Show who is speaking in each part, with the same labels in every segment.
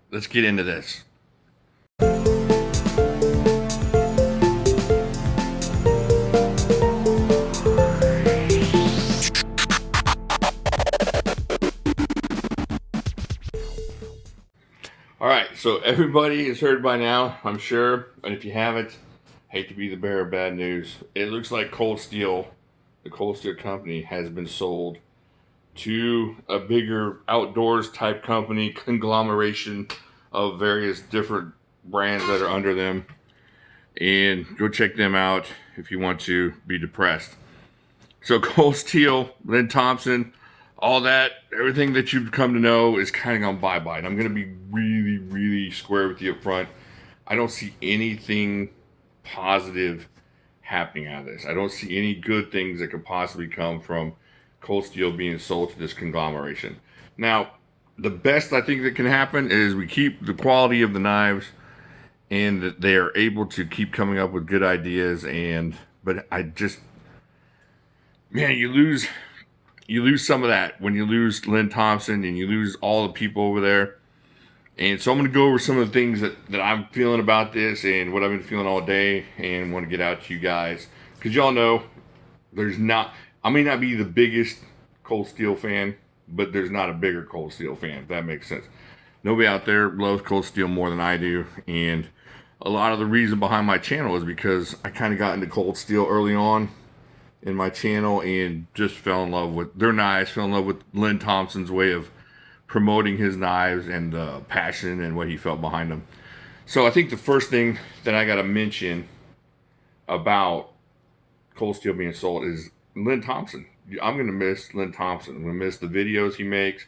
Speaker 1: let's get into this. All right, so everybody has heard by now, I'm sure, and if you haven't, hate to be the bearer of bad news. It looks like Cold Steel, the Cold Steel company, has been sold to a bigger outdoors type company, conglomeration of various different brands that are under them. And go check them out if you want to be depressed. So Cold Steel, Lynn Thompson, all that, everything that you've come to know is kind of gone bye-bye. And I'm going to be really, really square with you up front. I don't see anything positive happening out of this. I don't see any good things that could possibly come from Cold Steel being sold to this conglomeration. Now, the best I think that can happen is we keep the quality of the knives and that they are able to keep coming up with good ideas. But I just, man, you lose some of that when you lose Lynn Thompson and you lose all the people over there. And so I'm going to go over some of the things that I'm feeling about this and what I've been feeling all day and want to get out to you guys. Because y'all know I may not be the biggest Cold Steel fan, but there's not a bigger Cold Steel fan, if that makes sense. Nobody out there loves Cold Steel more than I do. And a lot of the reason behind my channel is because I kind of got into Cold Steel early on in my channel and just fell in love with their knives, fell in love with Lynn Thompson's way of promoting his knives and the passion and what he felt behind them. So I think the first thing that I got to mention about Cold Steel being sold is Lynn Thompson. I'm going to miss Lynn Thompson. I'm going to miss the videos he makes.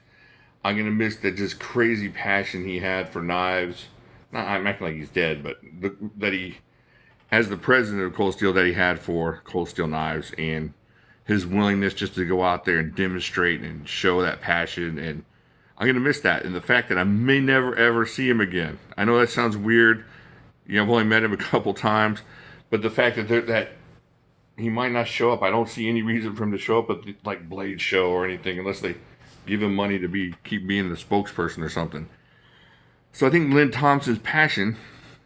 Speaker 1: I'm going to miss the just crazy passion he had for knives. I'm acting like he's dead, but that he has the president of Cold Steel that he had for Cold Steel knives and his willingness just to go out there and demonstrate and show that passion. And I'm going to miss that. And the fact that I may never, ever see him again. I know that sounds weird. I've only met him a couple times. But the fact that he might not show up, I don't see any reason for him to show up at the, like, Blade show or anything unless they give him money to keep being the spokesperson or something. So I think Lynn Thompson's passion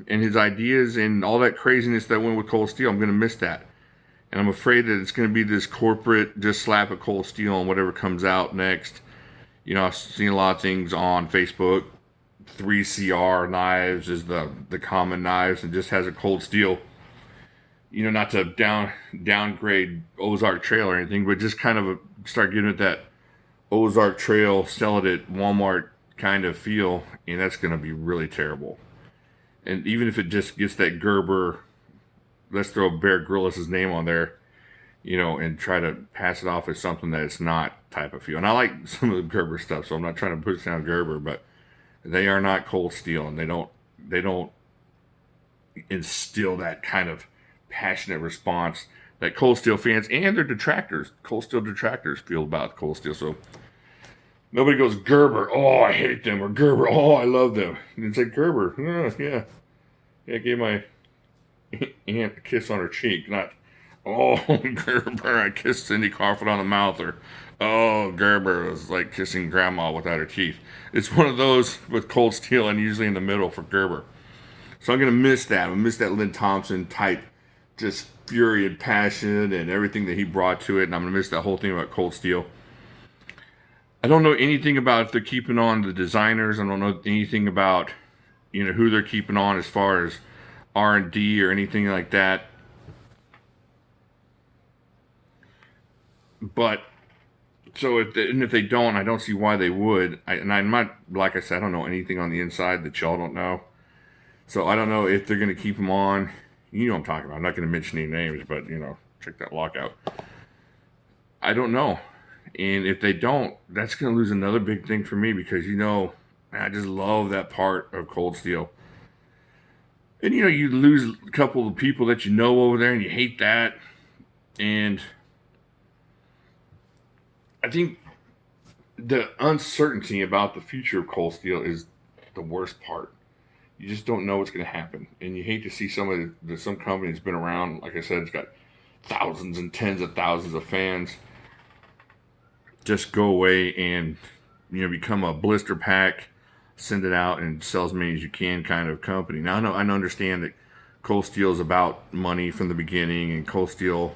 Speaker 1: and his ideas and all that craziness that went with Cold Steel, I'm going to miss that. And I'm afraid that it's going to be this corporate just slap a Cold Steel on whatever comes out next. I've seen a lot of things on Facebook. 3CR knives is the common knives and just has a Cold Steel. Not to downgrade Ozark Trail or anything, but just kind of start getting at that Ozark Trail, sell it at Walmart kind of feel. And that's going to be really terrible. And even if it just gets that Gerber, let's throw Bear Grylls' name on there, and try to pass it off as something that it's not type of feel. And I like some of the Gerber stuff, so I'm not trying to push down Gerber, but they are not Cold Steel, and they don't instill that kind of passionate response that Cold Steel fans and their detractors, Cold Steel detractors, feel about Cold Steel. So nobody goes, Gerber, oh, I hate them, or Gerber, oh, I love them. And it's like, Gerber, yeah, I gave my aunt a kiss on her cheek, not, oh, Gerber, I kissed Cindy Crawford on the mouth, or, oh, Gerber was like kissing grandma without her teeth. It's one of those with Cold Steel and usually in the middle for Gerber. So I'm going to miss that. I'm going to miss that Lynn Thompson type, just fury and passion and everything that he brought to it. And I'm going to miss that whole thing about Cold Steel. I don't know anything about if they're keeping on the designers. I don't know anything about, who they're keeping on as far as R&D or anything like that. But so if they don't, I don't see why they would. I'm not, like I said, I don't know anything on the inside that y'all don't know. So I don't know if they're going to keep them on. You know what I'm talking about. I'm not going to mention any names, but, check that lockout. I don't know. And if they don't, that's going to lose another big thing for me because, I just love that part of Cold Steel. And, you lose a couple of people that over there and you hate that. And I think the uncertainty about the future of Cold Steel is the worst part. You just don't know what's going to happen. And you hate to see some company that's been around, like I said, it's got thousands and tens of thousands of fans, just go away and become a blister pack send it out and sell as many as you can kind of company. Now I understand that Cold Steel is about money from the beginning, and Cold Steel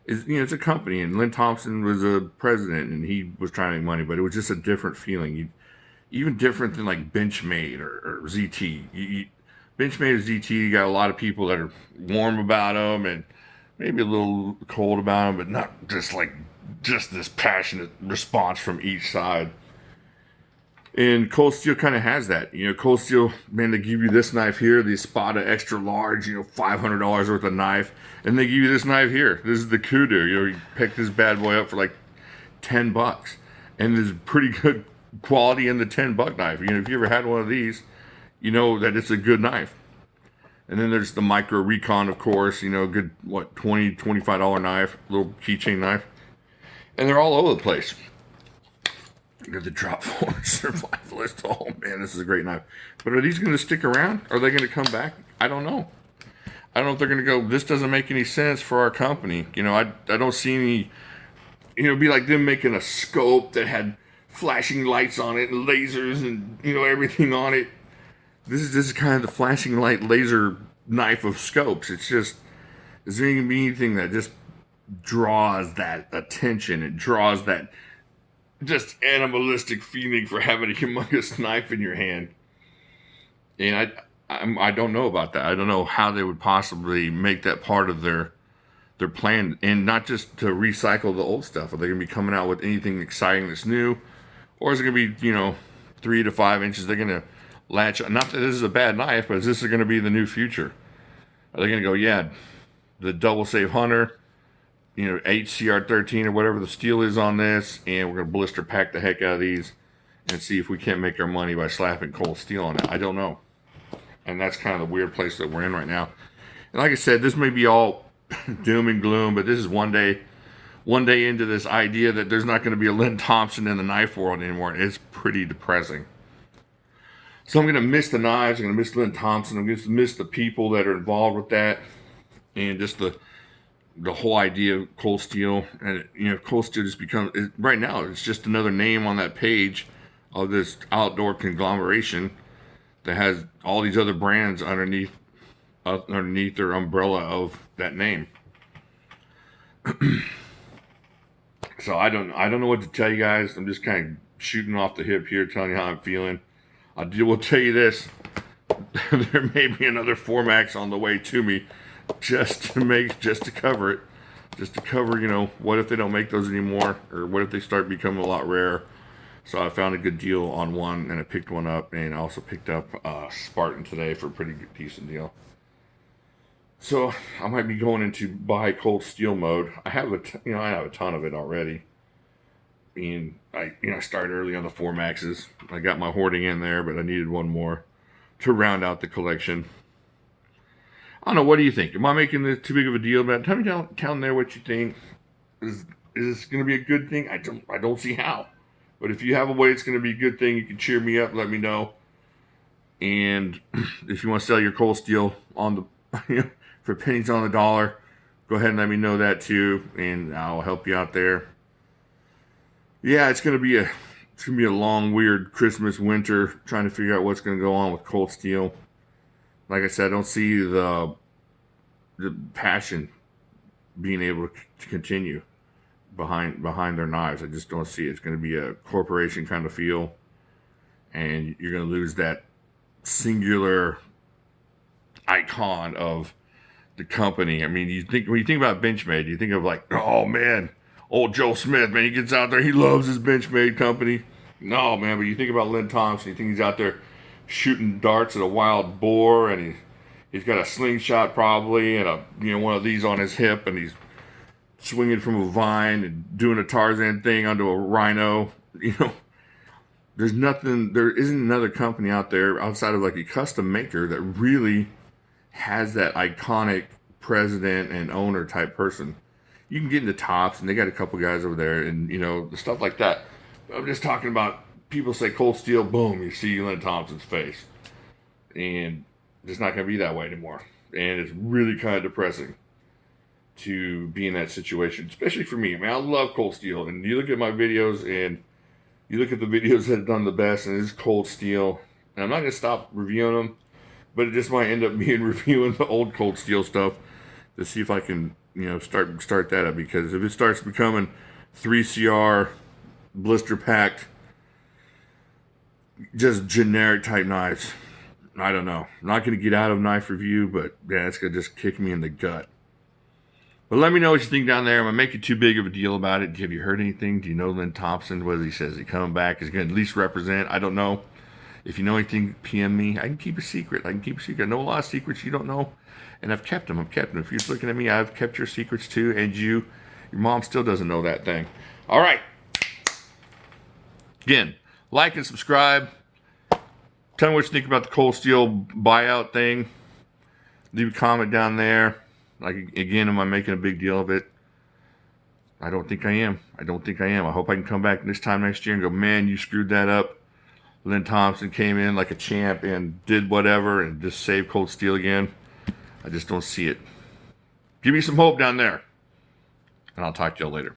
Speaker 1: is, it's a company, and Lynn Thompson was a president, and he was trying to make money, but it was just a different feeling. Even different than like Benchmade or ZT. Benchmade or ZT, you got a lot of people that are warm about them and maybe a little cold about them, but not just this passionate response from each side. And Cold Steel kind of has that. Cold Steel, man, they give you this knife here, the Espada extra large, $500 worth of knife, and they give you this knife here. This is the Kudu. You pick this bad boy up for like $10, and there's pretty good quality in the $10 knife. If you ever had one of these, you know that it's a good knife. And then there's the Micro Recon, of course, good, $20, $25 knife, little keychain knife. And they're all over the place. You got the Drop Force Survivalist. Oh man, this is a great knife. But are these going to stick around? Are they going to come back? I don't know. I don't know if they're going to go, this doesn't make any sense for our company. I don't see any, it'd be like them making a scope that had flashing lights on it and lasers and, everything on it. This is kind of the flashing light laser knife of scopes. It's just, is there going to be anything that just draws that attention? It draws that just animalistic feeling for having a humongous knife in your hand. And I don't know about that. I don't know how they would possibly make that part of their plan, and not just to recycle the old stuff. Are they going to be coming out with anything exciting that's new, or is it going to be 3 to 5 inches? They're going to latch. Not that this is a bad knife, but is this going to be the new future? Are they going to go, yeah, the Double Save Hunter, HCR13 or whatever the steel is on this, and we're going to blister pack the heck out of these and see if we can't make our money by slapping Cold Steel on it? I don't know. And that's kind of the weird place that we're in right now. And like I said, this may be all doom and gloom, but this is one day into this idea that there's not going to be a Lynn Thompson in the knife world anymore. It's pretty depressing. So I'm going to miss the knives. I'm going to miss Lynn Thompson. I'm going to miss the people that are involved with that, and just the whole idea of Cold Steel. And Cold Steel just becomes, right now, it's just another name on that page of this outdoor conglomeration that has all these other brands underneath their umbrella of that name. So I don't know what to tell you guys. I'm just kind of shooting off the hip here, telling you how I'm feeling. Will tell you this: there may be another Formax on the way to me, just to cover it, what if they don't make those anymore, or what if they start becoming a lot rarer. So I found a good deal on one, and I picked one up, and I also picked up Spartan today for a pretty decent deal. So I might be going into buy Cold Steel mode. I have a ton of it already. And I started early on the Formaxes. I got my hoarding in there, but I needed one more to round out the collection. I don't know. What do you think? Am I making this too big of a deal about it? Tell me down there what you think. Is this going to be a good thing? I don't see how. But if you have a way it's going to be a good thing, you can cheer me up. Let me know. And if you want to sell your Cold Steel on the for pennies on the dollar, go ahead and let me know that too, and I'll help you out there. Yeah, it's gonna be a long, weird Christmas, winter, trying to figure out what's gonna go on with Cold Steel. Like I said, I don't see the passion being able to continue behind their knives. I just don't see it. It's gonna be a corporation kind of feel, and you're gonna lose that singular icon of the company. I mean, when you think about Benchmade, you think of like, oh man, old Joe Smith, man, he gets out there, he loves his Benchmade company. No, man, but you think about Lynn Thompson, you think he's out there shooting darts at a wild boar, and he's got a slingshot probably, and one of these on his hip, and he's swinging from a vine and doing a Tarzan thing onto a rhino. There isn't another company out there outside of like a custom maker that really has that iconic president and owner type person. You can get into Tops, and they got a couple guys over there, and the stuff like that. I'm just talking about, people say Cold Steel, boom, you see Lynn Thompson's face, and it's not going to be that way anymore. And it's really kind of depressing to be in that situation, especially for me. I mean, I love Cold Steel, and you look at my videos, and You look at the videos that have done the best, and it's Cold Steel. And I'm not going to stop reviewing them, but it just might end up being reviewing the old Cold Steel stuff to see if I can, start that up. Because if it starts becoming 3CR, blister packed, just generic type knives, I don't know. I'm not going to get out of knife review, but yeah, it's going to just kick me in the gut. But let me know what you think down there. I'm going to make it too big of a deal about it. Have you heard anything? Do you know Lynn Thompson? What he says? Is he coming back? Is he going to at least represent? I don't know. If you know anything, PM me. I can keep a secret. I know a lot of secrets you don't know, and I've kept them. If you're looking at me, I've kept your secrets too, and your mom still doesn't know that thing. All right. Again, like and subscribe. Tell me what you think about the Cold Steel buyout thing. Leave a comment down there. Like, again, am I making a big deal of it? I don't think I am. I hope I can come back this time next year and go, man, you screwed that up. Lynn Thompson came in like a champ and did whatever and just saved Cold Steel again. I just don't see it. Give me some hope down there. And I'll talk to y'all later.